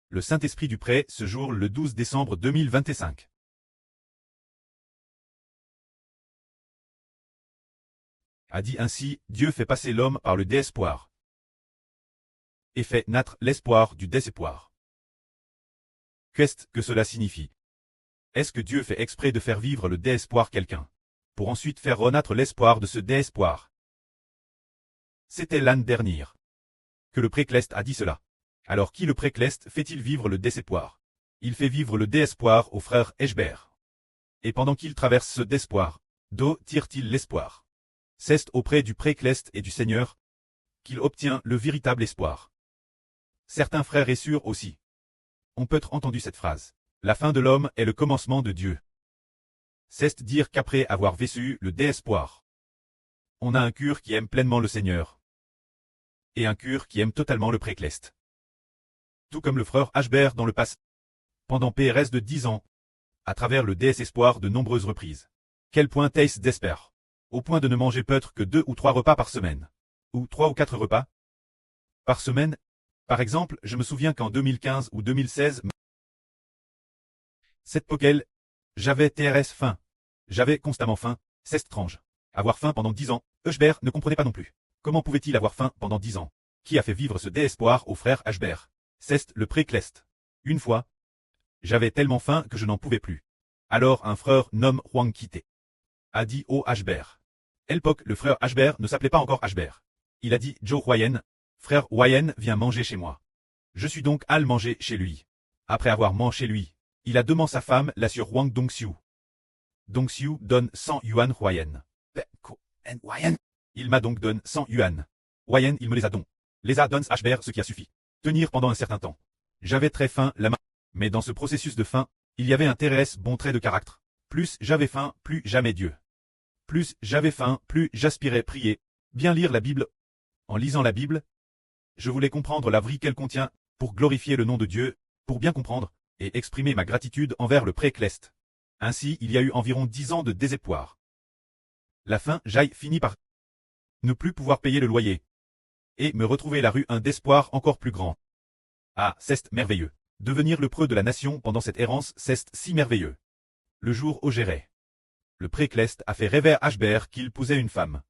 Le Saint-Esprit du prêt, ce jour le 12 décembre 2025. A dit ainsi, Dieu fait passer l'homme par le désespoir. Et fait naître l'espoir du désespoir. Qu'est-ce que cela signifie? Est-ce que Dieu fait exprès de faire vivre le désespoir quelqu'un, pour ensuite faire renaître l'espoir de ce désespoir? C'était l'année dernière que le précleste a dit cela. Alors qui le précleste fait-il vivre le désespoir? Il fait vivre le désespoir au frère Eshbert. Et pendant qu'il traverse ce désespoir, d'où tire-t-il l'espoir? C'est auprès du précleste et du Seigneur qu'il obtient le véritable espoir. Certains frères et sœurs aussi ont peut-être entendu cette phrase. La fin de l'homme est le commencement de Dieu. C'est dire qu'après avoir vécu le désespoir, on a un cœur qui aime pleinement le Seigneur. Et un cœur qui aime totalement le précleste. Tout comme le frère Eshbert dans le passé, pendant PRS de 10 ans, à travers le désespoir de nombreuses reprises. Quel point est-ce d'espère? Au point de ne manger peut-être que 2 ou 3 repas par semaine. Ou 3 ou 4 repas par semaine. Par exemple, je me souviens qu'en 2015 ou 2016, cette poquelle, j'avais TRS faim. J'avais constamment faim, c'est étrange. Avoir faim pendant 10 ans, Eshbert ne comprenait pas non plus. Comment pouvait-il avoir faim pendant 10 ans? Qui a fait vivre ce désespoir au frère Eshbert? C'est le précleste. Une fois, j'avais tellement faim que je n'en pouvais plus. Alors un frère nommé Huang Quitté a dit au Eshbert. À l'époque, le frère Eshbert ne s'appelait pas encore Eshbert. Il a dit, Joe Huayen, frère Huayen, viens manger chez moi. Je suis donc allé manger chez lui. Après avoir mangé chez lui, il a demandé sa femme, la sœur Huang Dongxiu. Dongxiu donne 100 yuan Huayen. Il m'a donc donné 100 yuan. Huayen, il me les a donc. Les a donné Eshbert, ce qui a suffi. Tenir pendant un certain temps. J'avais très faim, la main. Mais dans ce processus de faim, il y avait un TRS bon trait de caractère. Plus j'avais faim, plus jamais Dieu. Plus j'avais faim, plus j'aspirais prier, bien lire la Bible. En lisant la Bible, je voulais comprendre la vie qu'elle contient, pour glorifier le nom de Dieu, pour bien comprendre, et exprimer ma gratitude envers le précleste. Ainsi, il y a eu environ 10 ans de désespoir. La fin, j'aille fini par ne plus pouvoir payer le loyer. Et me retrouver la rue un d'espoir encore plus grand. Ah, c'est merveilleux. Devenir le preux de la nation pendant cette errance, c'est si merveilleux. Le jour où j'irai. Le précleste a fait rêver à Eshbert qu'il posait une femme.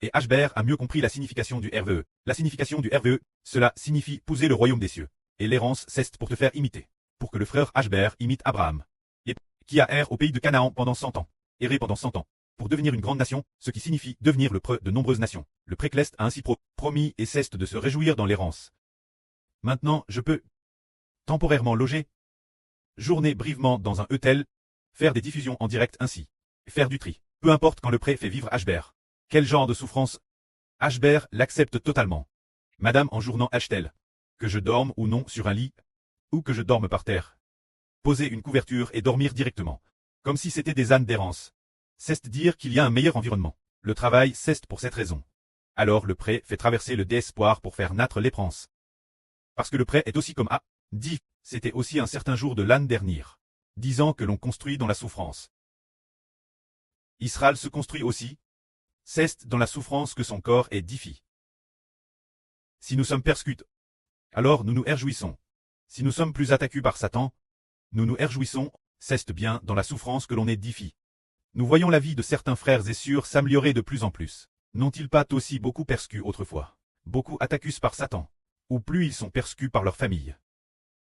Et Eshbert a mieux compris la signification du RVE. La signification du RVE, cela signifie poser le royaume des cieux. Et l'errance, c'est pour te faire imiter. Pour que le frère Eshbert imite Abraham. Et qui a erré au pays de Canaan pendant 100 ans. Erré pendant 100 ans. Pour devenir une grande nation, ce qui signifie devenir le preux de nombreuses nations. Le précleste a ainsi promis et cesse de se réjouir dans l'errance. Maintenant, je peux temporairement loger, journée brièvement dans un hôtel, faire des diffusions en direct ainsi, faire du tri. Peu importe quand le prêt fait vivre Eshbert. Quel genre de souffrance? Eshbert l'accepte totalement. Madame en journant H-t-elle que je dorme ou non sur un lit, ou que je dorme par terre. Poser une couverture et dormir directement. Comme si c'était des ânes d'errance. C'est dire qu'il y a un meilleur environnement. Le travail cesse pour cette raison. Alors le prêt fait traverser le désespoir pour faire naître l'espérance. Parce que le prêt est aussi comme A. Dit, c'était aussi un certain jour de l'année dernière. 10 ans que l'on construit dans la souffrance. Israël se construit aussi. C'est dans la souffrance que son corps est défi. Si nous sommes persécutés, alors nous nous réjouissons. Si nous sommes plus attaqués par Satan, nous nous réjouissons, c'est bien dans la souffrance que l'on est défi. Nous voyons la vie de certains frères et sœurs s'améliorer de plus en plus. N'ont-ils pas aussi beaucoup persécutés autrefois? Beaucoup attaqués par Satan. Ou plus ils sont persécutés par leur famille.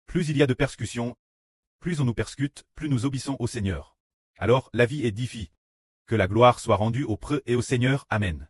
Plus il y a de persécutions, plus on nous persécute, plus nous obéissons au Seigneur. Alors la vie est défi. Que la gloire soit rendue au preux et au Seigneur. Amen.